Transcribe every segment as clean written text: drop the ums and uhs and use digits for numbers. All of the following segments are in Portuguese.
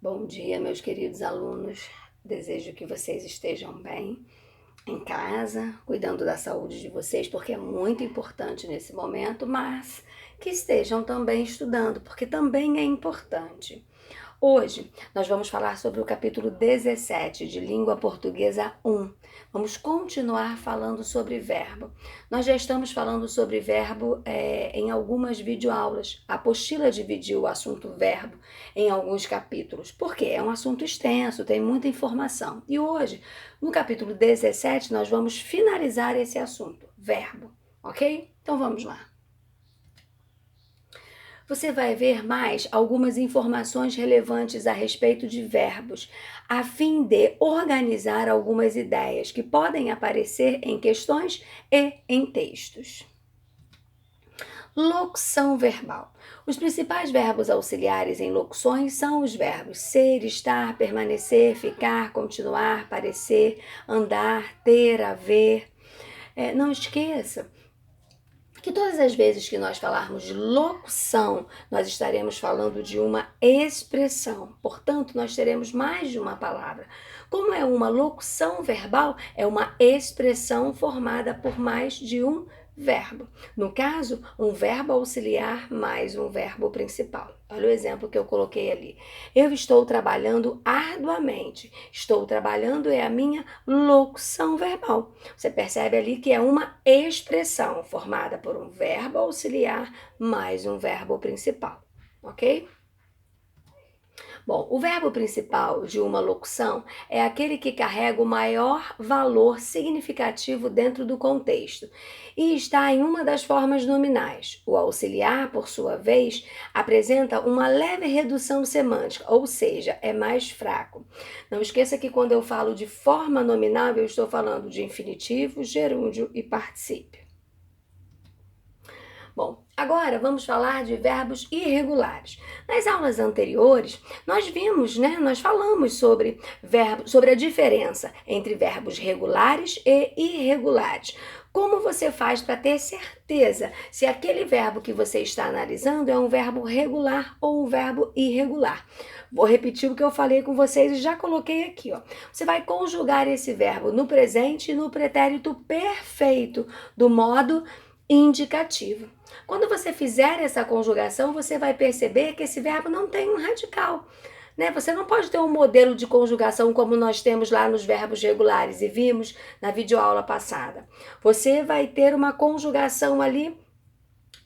Bom dia, meus queridos alunos. Desejo que vocês estejam bem em casa, cuidando da saúde de vocês, porque é muito importante nesse momento, mas que estejam também estudando, porque também é importante. Hoje nós vamos falar sobre o capítulo 17 de Língua Portuguesa 1. Vamos continuar falando sobre verbo. Nós já estamos falando sobre verbo em algumas videoaulas. A apostila dividiu o assunto verbo em alguns capítulos, porque é um assunto extenso, tem muita informação. E hoje, no capítulo 17, nós vamos finalizar esse assunto, verbo, ok? Então vamos lá. Você vai ver mais algumas informações relevantes a respeito de verbos, a fim de organizar algumas ideias que podem aparecer em questões e em textos. Locução verbal. Os principais verbos auxiliares em locuções são os verbos ser, estar, permanecer, ficar, continuar, parecer, andar, ter, haver. Não esqueça que todas as vezes que nós falarmos de locução, nós estaremos falando de uma expressão. Portanto, nós teremos mais de uma palavra. Como é uma locução verbal, é uma expressão formada por mais de um verbo. No caso, um verbo auxiliar mais um verbo principal. Olha o exemplo que eu coloquei ali. Eu estou trabalhando arduamente. Estou trabalhando é a minha locução verbal. Você percebe ali que é uma expressão formada por um verbo auxiliar mais um verbo principal, ok? Bom, o verbo principal de uma locução é aquele que carrega o maior valor significativo dentro do contexto e está em uma das formas nominais. O auxiliar, por sua vez, apresenta uma leve redução semântica, ou seja, é mais fraco. Não esqueça que quando eu falo de forma nominal, eu estou falando de infinitivo, gerúndio e particípio. Bom, agora vamos falar de verbos irregulares. Nas aulas anteriores, nós vimos, nós falamos sobre a diferença entre verbos regulares e irregulares. Como você faz para ter certeza se aquele verbo que você está analisando é um verbo regular ou um verbo irregular? Vou repetir o que eu falei com vocês e já coloquei aqui, ó. Você vai conjugar esse verbo no presente e no pretérito perfeito, do modo indicativo. Quando você fizer essa conjugação, você vai perceber que esse verbo não tem um radical. Você não pode ter um modelo de conjugação como nós temos lá nos verbos regulares e vimos na videoaula passada. Você vai ter uma conjugação ali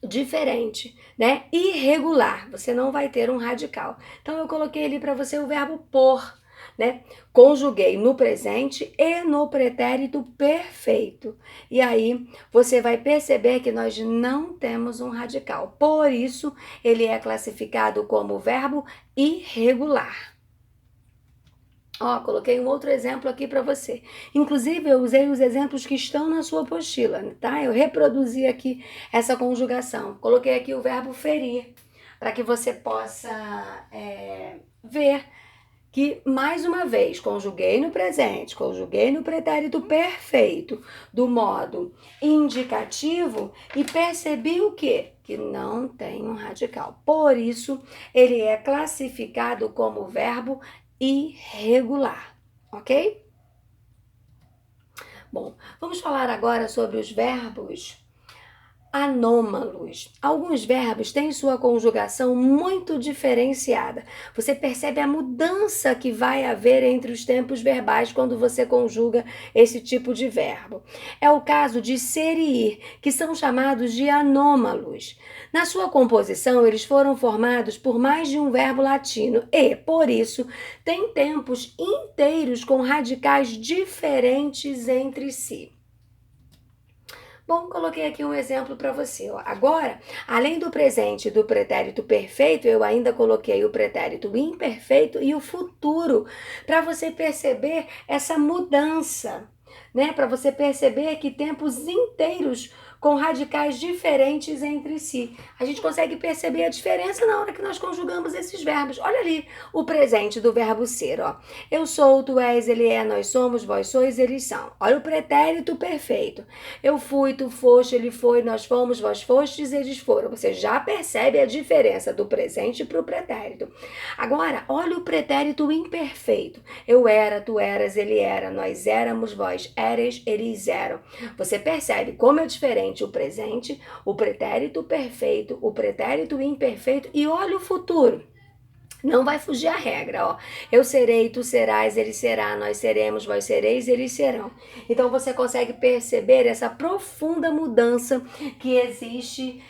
diferente, irregular. Você não vai ter um radical. Então eu coloquei ali para você o verbo por. Conjuguei no presente e no pretérito perfeito. E aí você vai perceber que nós não temos um radical. Por isso, ele é classificado como verbo irregular. Coloquei um outro exemplo aqui para você. Inclusive, eu usei os exemplos que estão na sua apostila, tá? Eu reproduzi aqui essa conjugação. Coloquei aqui o verbo ferir, para que você possa ver que, mais uma vez, conjuguei no presente, conjuguei no pretérito perfeito, do modo indicativo, e percebi o quê? Que não tem um radical. Por isso, ele é classificado como verbo irregular, ok? Bom, vamos falar agora sobre os verbos anômalos. Alguns verbos têm sua conjugação muito diferenciada. Você percebe a mudança que vai haver entre os tempos verbais quando você conjuga esse tipo de verbo. É o caso de ser e ir, que são chamados de anômalos. Na sua composição, eles foram formados por mais de um verbo latino e, por isso, têm tempos inteiros com radicais diferentes entre si. Bom, coloquei aqui um exemplo para você. Agora, além do presente e do pretérito perfeito, eu ainda coloquei o pretérito imperfeito e o futuro, para você perceber essa mudança, para você perceber que tempos inteiros com radicais diferentes entre si. A gente consegue perceber a diferença na hora que nós conjugamos esses verbos. Olha ali o presente do verbo ser, ó. Eu sou, tu és, ele é, nós somos, vós sois, eles são. Olha o pretérito perfeito. Eu fui, tu foste, ele foi, nós fomos, vós fostes, eles foram. Você já percebe a diferença do presente para o pretérito. Agora, olha o pretérito imperfeito. Eu era, tu eras, ele era, nós éramos, vós éreis, eles eram. Você percebe como é diferente o presente, o pretérito perfeito, o pretérito imperfeito e olha o futuro. Não vai fugir a regra, ó. Eu serei, tu serás, ele será, nós seremos, vós sereis, eles serão. Então você consegue perceber essa profunda mudança que existe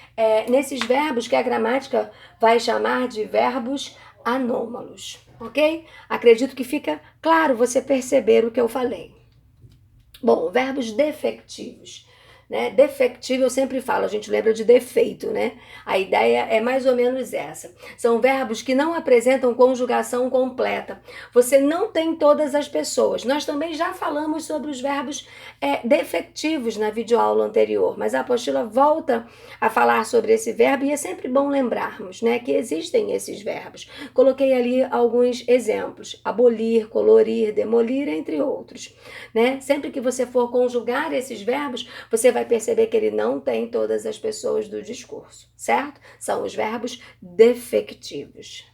nesses verbos que a gramática vai chamar de verbos anômalos, ok? Acredito que fica claro você perceber o que eu falei. Bom, verbos defectivos. Né? Defectivo eu sempre falo, a gente lembra de defeito, né? A ideia é mais ou menos essa. São verbos que não apresentam conjugação completa. Você não tem todas as pessoas. Nós também já falamos sobre os verbos defectivos na videoaula anterior, mas a apostila volta a falar sobre esse verbo e é sempre bom lembrarmos, né, que existem esses verbos. Coloquei ali alguns exemplos: abolir, colorir, demolir, entre outros. Né? Sempre que você for conjugar esses verbos, você vai perceber que ele não tem todas as pessoas do discurso, certo? São os verbos defectivos.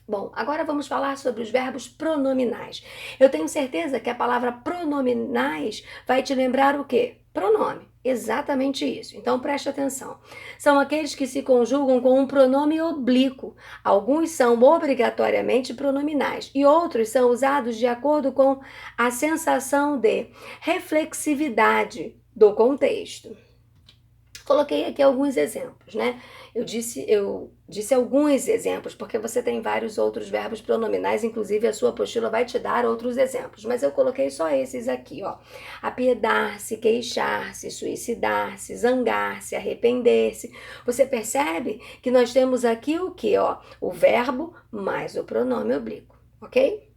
Bom, agora vamos falar sobre os verbos pronominais. Eu tenho certeza que a palavra pronominais vai te lembrar o quê? Pronome. Exatamente isso. Então preste atenção. São aqueles que se conjugam com um pronome oblíquo. Alguns são obrigatoriamente pronominais e outros são usados de acordo com a sensação de reflexividade do contexto. Coloquei aqui alguns exemplos, né? Eu disse alguns exemplos, porque você tem vários outros verbos pronominais, inclusive a sua apostila vai te dar outros exemplos, mas eu coloquei só esses aqui, ó. Apiedar-se, queixar-se, suicidar-se, zangar-se, arrepender-se. Você percebe que nós temos aqui o quê, ó? O verbo mais o pronome oblíquo, ok?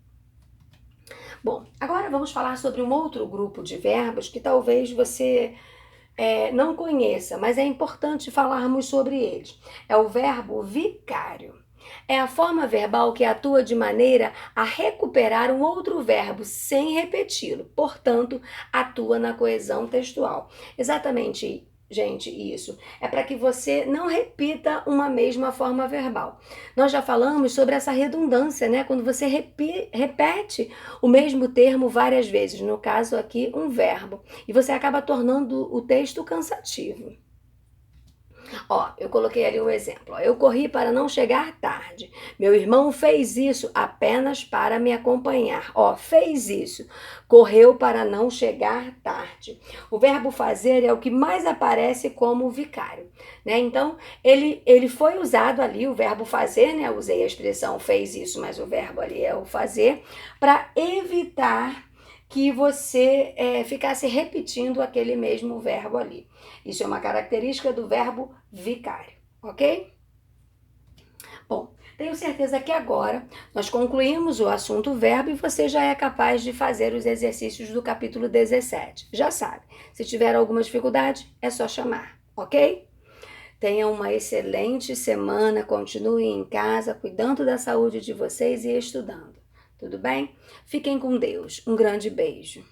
Bom, agora vamos falar sobre um outro grupo de verbos que talvez você não conheça, mas é importante falarmos sobre eles. É o verbo vicário. É a forma verbal que atua de maneira a recuperar um outro verbo sem repeti-lo. Portanto, atua na coesão textual. Exatamente, gente, isso. É para que você não repita uma mesma forma verbal. Nós já falamos sobre essa redundância, né? Quando você repete o mesmo termo várias vezes, no caso aqui, um verbo, e você acaba tornando o texto cansativo. Ó, eu coloquei ali um exemplo. Ó, eu corri para não chegar tarde. Meu irmão fez isso apenas para me acompanhar. Ó, fez isso. Correu para não chegar tarde. O verbo fazer é o que mais aparece como vicário, né? Então, ele foi usado ali, o verbo fazer, né? Eu usei a expressão fez isso, mas o verbo ali é o fazer, para evitar que você ficasse repetindo aquele mesmo verbo ali. Isso é uma característica do verbo vicário, ok? Bom, tenho certeza que agora nós concluímos o assunto verbo e você já é capaz de fazer os exercícios do capítulo 17. Já sabe, se tiver alguma dificuldade, é só chamar, ok? Tenham uma excelente semana, continuem em casa, cuidando da saúde de vocês e estudando. Tudo bem? Fiquem com Deus. Um grande beijo.